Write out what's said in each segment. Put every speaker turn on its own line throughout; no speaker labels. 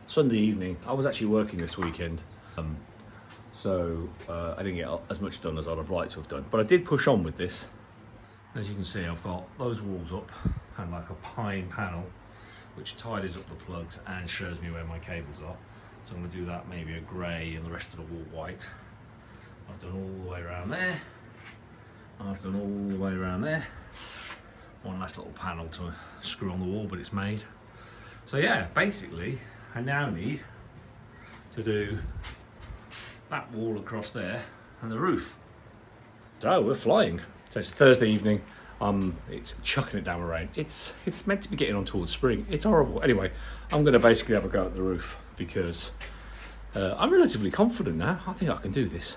Sunday evening. I was actually working this weekend, so I didn't get as much done as I'd have liked to have done. But I did push on with this. As you can see, I've got those walls up and like a pine panel, which tidies up the plugs and shows me where my cables are. So I'm going to do that, maybe a grey and the rest of the wall white. I've done all the way around there. I've done all the way around there. One last little panel to screw on the wall, but it's made. So yeah, basically, I now need to do that wall across there and the roof. So we're flying. So it's Thursday evening. It's chucking it down with rain. It's meant to be getting on towards spring. It's horrible. Anyway, I'm going to basically have a go at the roof because I'm relatively confident now. I think I can do this.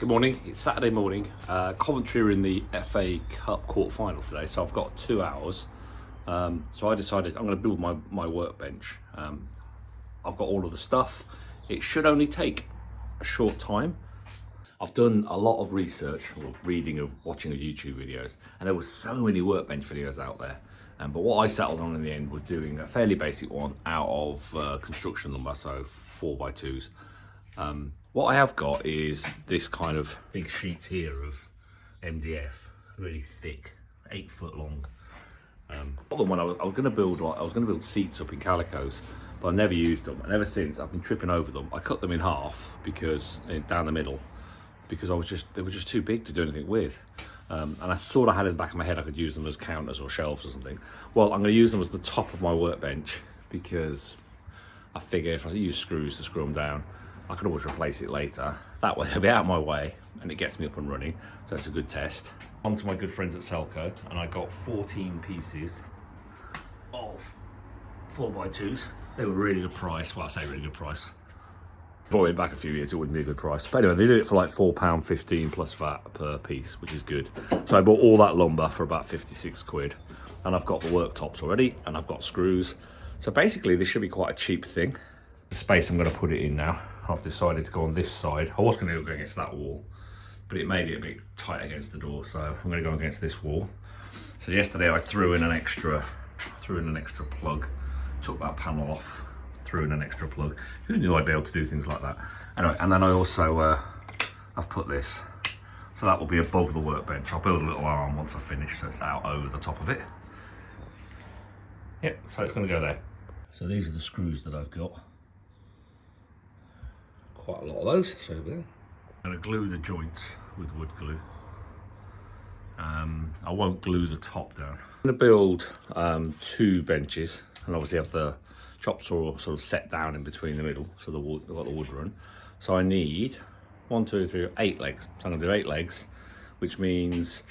Morning, it's Saturday morning. Coventry are in the FA Cup quarter final today, so I've got 2 hours. So I decided I'm going to build my workbench. I've got all of the stuff. It should only take a short time. I've done a lot of research, or watching of YouTube videos, and there were so many workbench videos out there. But what I settled on in the end was doing a fairly basic one out of construction lumber, so 4x2s. What I have got is this kind of big sheets here of MDF, really thick, 8 foot long. When I was going to build seats up in calicos, but I never used them. And ever since, I've been tripping over them. I cut them in half because down the middle, because they were just too big to do anything with. And I sort of had in the back of my head I could use them as counters or shelves or something. Well, I'm going to use them as the top of my workbench because I figure if I use screws to screw them down, I can always replace it later. That way it'll be out of my way and it gets me up and running. So it's a good test. On to my good friends at Selco, and I got 14 pieces of 4x2s. They were really good price. Well, I say really good price. Brought it back a few years, it wouldn't be a good price. But anyway, they did it for like £4.15 plus VAT per piece, which is good. So I bought all that lumber for about 56 quid. And I've got the worktops already, and I've got screws. So basically, this should be quite a cheap thing. The space I'm going to put it in now. I've decided to go on this side. I was going to go against that wall, but it made it a bit tight against the door, so I'm going to go against this wall. So yesterday I threw in an extra plug, took that panel off, threw in an extra plug. Who knew I'd be able to do things like that? Anyway, and then I also I've put this, so that will be above the workbench. I'll build a little arm once I finish, so it's out over the top of it. Yep, so it's going to go there. So these are the screws that I've got. Quite a lot of those, so there. I'm going to glue the joints with wood glue. I won't glue the top down. I'm going to build 2 benches, and obviously have the chops all sort of set down in between the middle, so I've got the wood run. So I need 1, 2, 3, 8 legs. So I'm going to do 8 legs, which means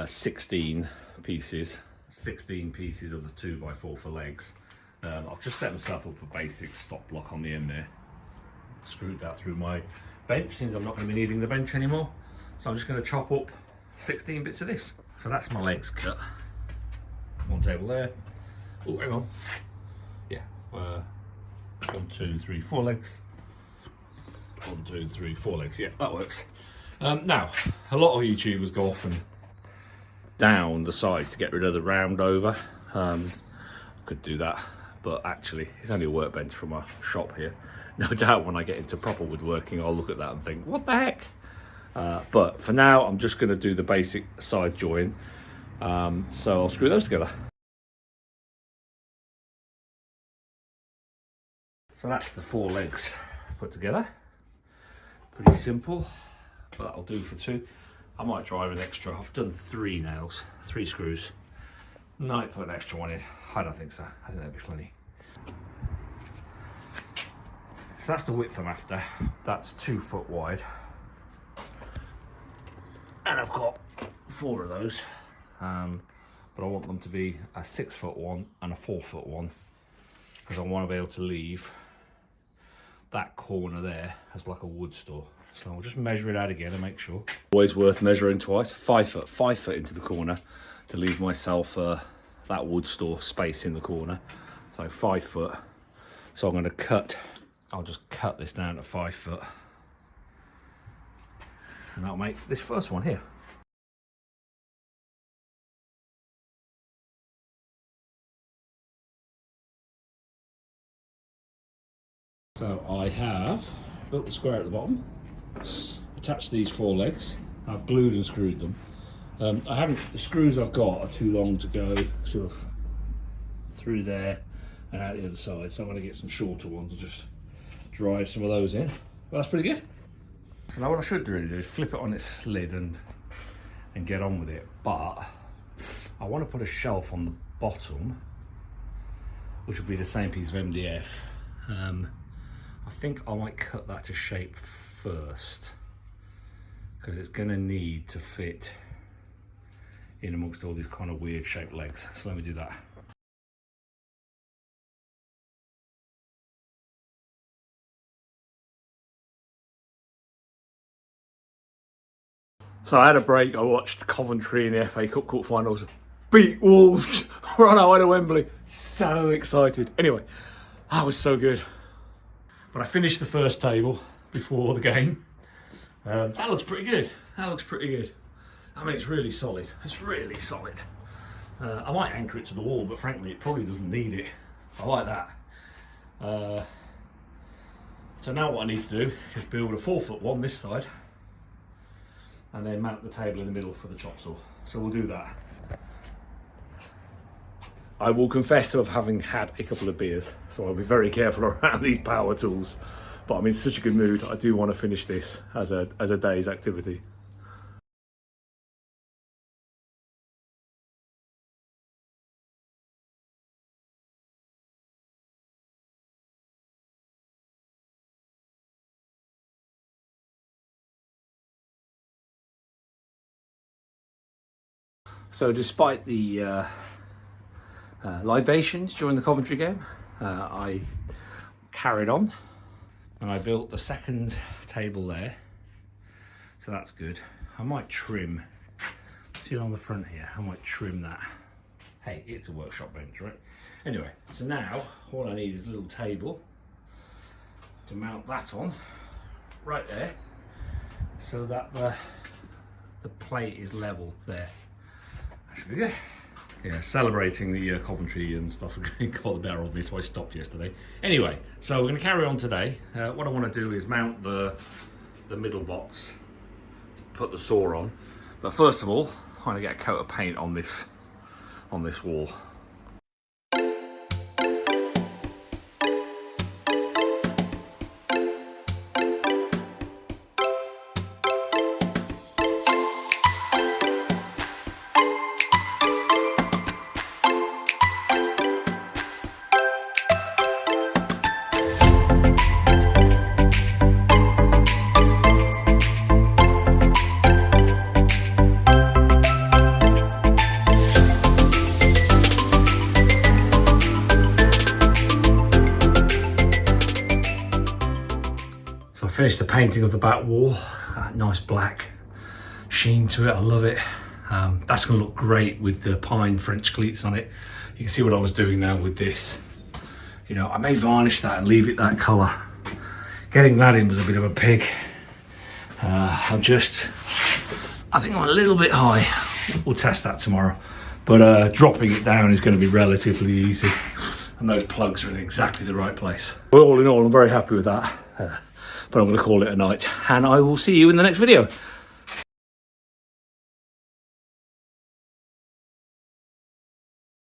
16 pieces. 16 pieces of the 2x4 for legs. I've just set myself up a basic stop block on the end there. Screwed that through my bench since I'm not going to be needing the bench anymore. So I'm just going to chop up 16 bits of this. So that's my legs cut. One table there. Oh, hang on. Yeah. 1, 2, 3, 4 legs. 1, 2, 3, 4 legs. Yeah, that works. Now, a lot of YouTubers go off and down the sides to get rid of the round over. Could do that, but actually it's only a workbench from a shop here. No doubt when I get into proper woodworking, I'll look at that and think, what the heck? But for now, I'm just going to do the basic side join. So I'll screw those together. So that's the 4 legs put together. Pretty simple, but that'll do for 2. I might drive an extra. I've done 3 nails, 3 screws. Might put an extra one in. I don't think so. I think that'd be plenty. So that's the width I'm after. That's 2 foot wide. And I've got 4 of those. But I want them to be a 6 foot one and a 4 foot one. because I want to be able to leave that corner there as like a wood store. So I'll just measure it out again and make sure. Always worth measuring twice. 5 foot, 5 foot into the corner to leave myself that wood store space in the corner. So 5 foot. So I'm going to cut, I'll just cut this down to 5 foot. And that'll make this first one here. So I have built the square at the bottom, attached these 4 legs. I've glued and screwed them. The screws I've got are too long to go sort of through there and out the other side. So I'm going to get some shorter ones and just drive some of those in. Well, that's pretty good. So now what I should really do is flip it on its lid and get on with it. But I want to put a shelf on the bottom, which will be the same piece of MDF. I think I might cut that to shape first, because it's going to need to fit in amongst all these kind of weird shaped legs. So let me do that. So I had a break. I watched Coventry in the FA Cup quarterfinals beat Wolves. We're on our way to Wembley. So excited. Anyway, that was so good. But I finished the first table before the game. That looks pretty good. That looks pretty good. I mean, it's really solid. It's really solid. I might anchor it to the wall, but frankly, it probably doesn't need it. I like that. So now what I need to do is build a 4 foot one this side, and then mount the table in the middle for the chop saw. So we'll do that. I will confess to having had a couple of beers, so I'll be very careful around these power tools. But I'm in such a good mood, I do want to finish this as a day's activity. So despite the libations during the Coventry game, I carried on and I built the second table there, so that's good. I might trim, see on the front here, I might trim that. Hey, it's a workshop bench, right? Anyway, so now all I need is a little table to mount that on right there, so that the plate is level there. That should be good. Yeah, celebrating the Coventry and stuff got the better of me, so I stopped yesterday. Anyway, so we're going to carry on today. What I want to do is mount the middle box, put the saw on. But first of all, I'm going to get a coat of paint on this wall. Finished the painting of the back wall. That nice black sheen to it, I love it. That's going to look great with the pine French cleats on it. You can see what I was doing now with this. You know, I may varnish that and leave it that colour. Getting that in was a bit of a pig. I think I'm a little bit high. We'll test that tomorrow. But dropping it down is going to be relatively easy. And those plugs are in exactly the right place. All in all, I'm very happy with that. But I'm going to call it a night, and I will see you in the next video.